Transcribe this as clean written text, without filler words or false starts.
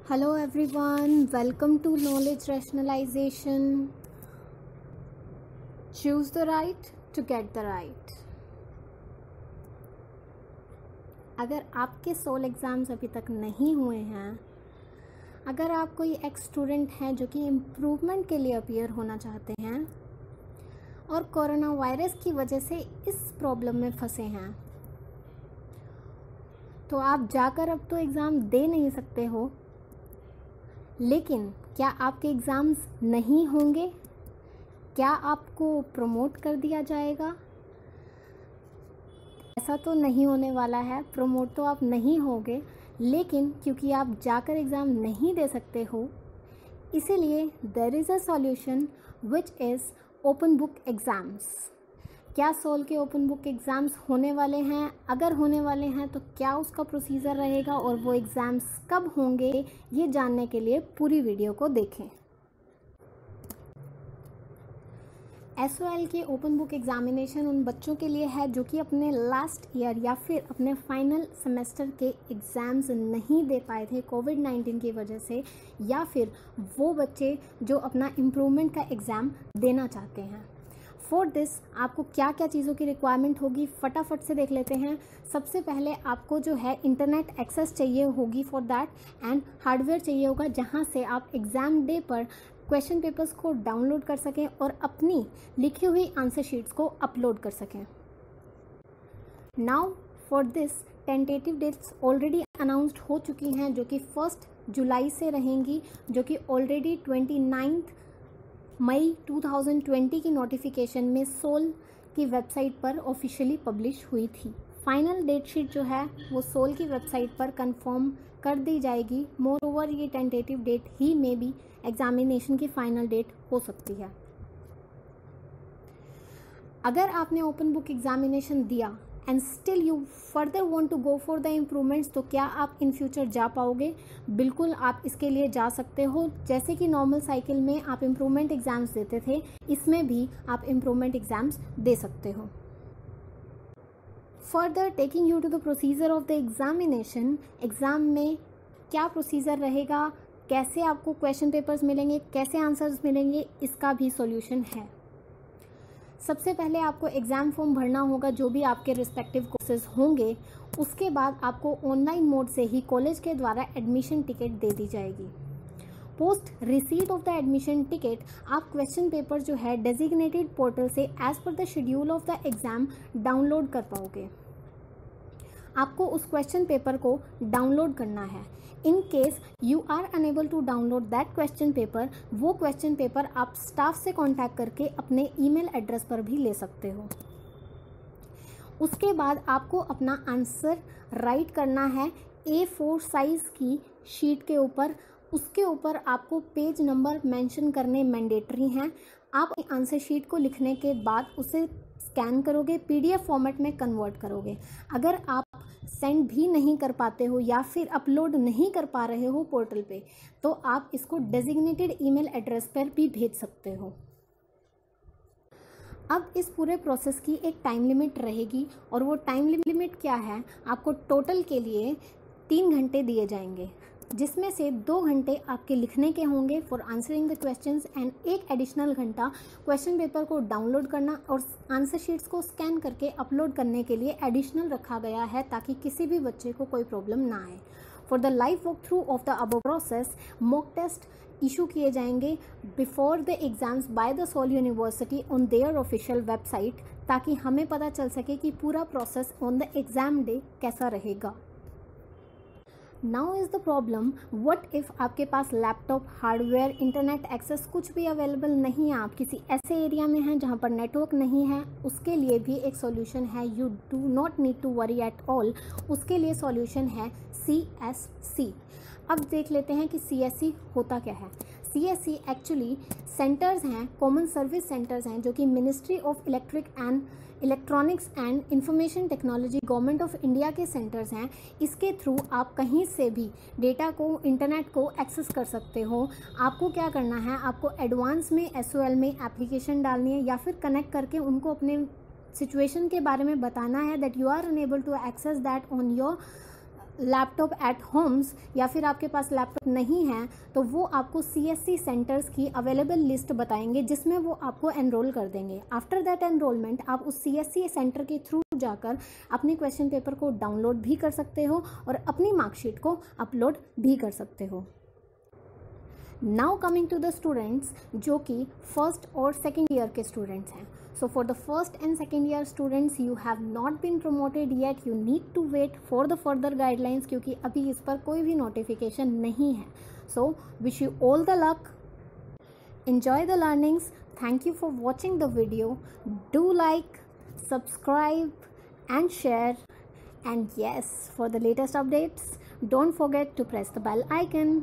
Hello everyone, welcome to Knowledge Rationalization. Choose the right to get the right. अगर आपके soul exams अभी तक नहीं हुए हैं, अगर आप कोई एक्स स्टूडेंट हैं जो कि इम्प्रूवमेंट के लिए अपीयर होना चाहते हैं और कोरोना वायरस की वजह से इस प्रॉब्लम में फंसे हैं, तो आप जाकर अब तो एग्ज़ाम दे नहीं सकते हो, लेकिन क्या आपके एग्ज़ाम्स नहीं होंगे? क्या आपको प्रमोट कर दिया जाएगा? ऐसा तो नहीं होने वाला है, प्रमोट तो आप नहीं होगे, लेकिन क्योंकि आप जाकर एग्ज़ाम नहीं दे सकते हो, इसीलिए there is a solution which is open book exams. क्या सोल के ओपन बुक एग्ज़ाम्स होने वाले हैं? अगर होने वाले हैं तो क्या उसका प्रोसीजर रहेगा और वो एग्ज़ाम्स कब होंगे, ये जानने के लिए पूरी वीडियो को देखें। SOL के ओपन बुक एग्ज़ामिनेशन उन बच्चों के लिए है जो कि अपने लास्ट ईयर या फिर अपने फाइनल सेमेस्टर के एग्ज़ाम्स नहीं दे पाए थे कोविड-19 की वजह से, या फिर वो बच्चे जो अपना इम्प्रूवमेंट का एग्ज़ाम देना चाहते हैं। फॉर दिस आपको क्या क्या चीज़ों की रिक्वायरमेंट होगी, फटाफट से देख लेते हैं। सबसे पहले आपको जो है इंटरनेट एक्सेस चाहिए होगी फॉर दैट, एंड हार्डवेयर चाहिए होगा जहां से आप एग्ज़ाम डे पर क्वेश्चन पेपर्स को डाउनलोड कर सकें और अपनी लिखी हुई आंसर शीट्स को अपलोड कर सकें। Now for this tentative dates already announced हो चुकी हैं जो कि 1 जुलाई से रहेंगी, जो कि ऑलरेडी 29 मई 2020 की नोटिफिकेशन में सोल की वेबसाइट पर ऑफिशियली पब्लिश हुई थी। फाइनल डेट शीट जो है वो सोल की वेबसाइट पर कंफर्म कर दी जाएगी। मोर ओवर ये टेंटेटिव डेट ही में भी एग्जामिनेशन की फाइनल डेट हो सकती है। अगर आपने ओपन बुक एग्जामिनेशन दिया and still you further want to go for the improvements, तो क्या आप इन फ्यूचर जा पाओगे? बिल्कुल आप इसके लिए जा सकते हो। जैसे कि नॉर्मल साइकिल में आप इम्प्रूवमेंट एग्ज़ाम्स देते थे, इसमें भी आप इम्प्रूवमेंट एग्ज़ाम्स दे सकते हो। Further taking you to the procedure of the examination, exam में क्या प्रोसीजर रहेगा, कैसे आपको क्वेश्चन पेपर्स मिलेंगे, कैसे आंसर्स मिलेंगे, इसका भी सॉल्यूशन है। सबसे पहले आपको एग्ज़ाम फॉर्म भरना होगा जो भी आपके रिस्पेक्टिव कोर्सेज होंगे। उसके बाद आपको ऑनलाइन मोड से ही कॉलेज के द्वारा एडमिशन टिकट दे दी जाएगी। Post receipt of the admission ticket आप क्वेश्चन पेपर जो है डेजिग्नेटेड पोर्टल से as per the schedule of the exam download कर पाओगे। आपको उस क्वेश्चन पेपर को डाउनलोड करना है। In case you are unable to download that question paper, वो क्वेश्चन पेपर आप स्टाफ से कांटेक्ट करके अपने ईमेल एड्रेस पर भी ले सकते हो। उसके बाद आपको अपना आंसर राइट करना है A4 साइज़ की शीट के ऊपर। उसके ऊपर आपको पेज नंबर मेंशन करने मैंडेटरी हैं। आप आंसर शीट को लिखने के बाद उसे स्कैन करोगे, PDF फॉर्मेट में कन्वर्ट करोगे। अगर आप सेंड भी नहीं कर पाते हो या फिर अपलोड नहीं कर पा रहे हो पोर्टल पे, तो आप इसको डेजिग्नेटेड ईमेल एड्रेस पर भी भेज सकते हो। अब इस पूरे प्रोसेस की एक टाइम लिमिट रहेगी, और वो टाइम लिमिट क्या है, आपको टोटल के लिए 3 घंटे दिए जाएंगे, जिसमें से 2 घंटे आपके लिखने के होंगे for answering the questions, and 1 additional घंटा क्वेश्चन पेपर को डाउनलोड करना और आंसर शीट्स को स्कैन करके अपलोड करने के लिए एडिशनल रखा गया है, ताकि किसी भी बच्चे को कोई प्रॉब्लम ना आए। For the live walk through of the above process, mock test issue किए जाएंगे before the exams by the sole university on their official website, ताकि हमें पता चल सके कि पूरा process on the exam day कैसा रहेगा। Now is the problem, what if आपके पास लैपटॉप, हार्डवेयर, इंटरनेट एक्सेस कुछ भी अवेलेबल नहीं है, आप किसी ऐसे एरिया में हैं जहां पर नेटवर्क नहीं है। उसके लिए भी एक सॉल्यूशन है। You do not need to worry at all. उसके लिए सॉल्यूशन है CSC। अब देख लेते हैं कि CSC होता क्या है। CSC एक्चुअली सेंटर्स हैं, कॉमन सर्विस सेंटर्स हैं, जो कि ministry of electronics and information technology, government of India के सेंटर्स हैं। इसके थ्रू आप कहीं से भी डेटा को, इंटरनेट को एक्सेस कर सकते हो। आपको क्या करना है, आपको एडवांस में SOL में एप्लीकेशन डालनी है या फिर कनेक्ट करके उनको अपने सिचुएशन के बारे में बताना है that you are unable to access that on your laptop at homes या फिर आपके पास लैपटॉप नहीं है तो वो आपको CSC सेंटर्स की अवेलेबल लिस्ट बताएंगे जिसमें वो आपको एनरोल कर देंगे। आफ्टर दैट एनरोलमेंट आप उस CSC सेंटर के थ्रू जाकर अपने क्वेश्चन पेपर को डाउनलोड भी कर सकते हो और अपनी मार्कशीट को अपलोड भी कर सकते हो। Now coming to the students जो कि फर्स्ट और सेकेंड ईयर के स्टूडेंट्स हैं। So for the first and second year students you have not been promoted yet, you need to wait for the further guidelines क्योंकि अभी इस पर कोई भी notification नहीं है। So wish you all the luck, enjoy the learnings, thank you for watching the video, do like, subscribe and share, and yes, for the latest updates don't forget to press the bell icon.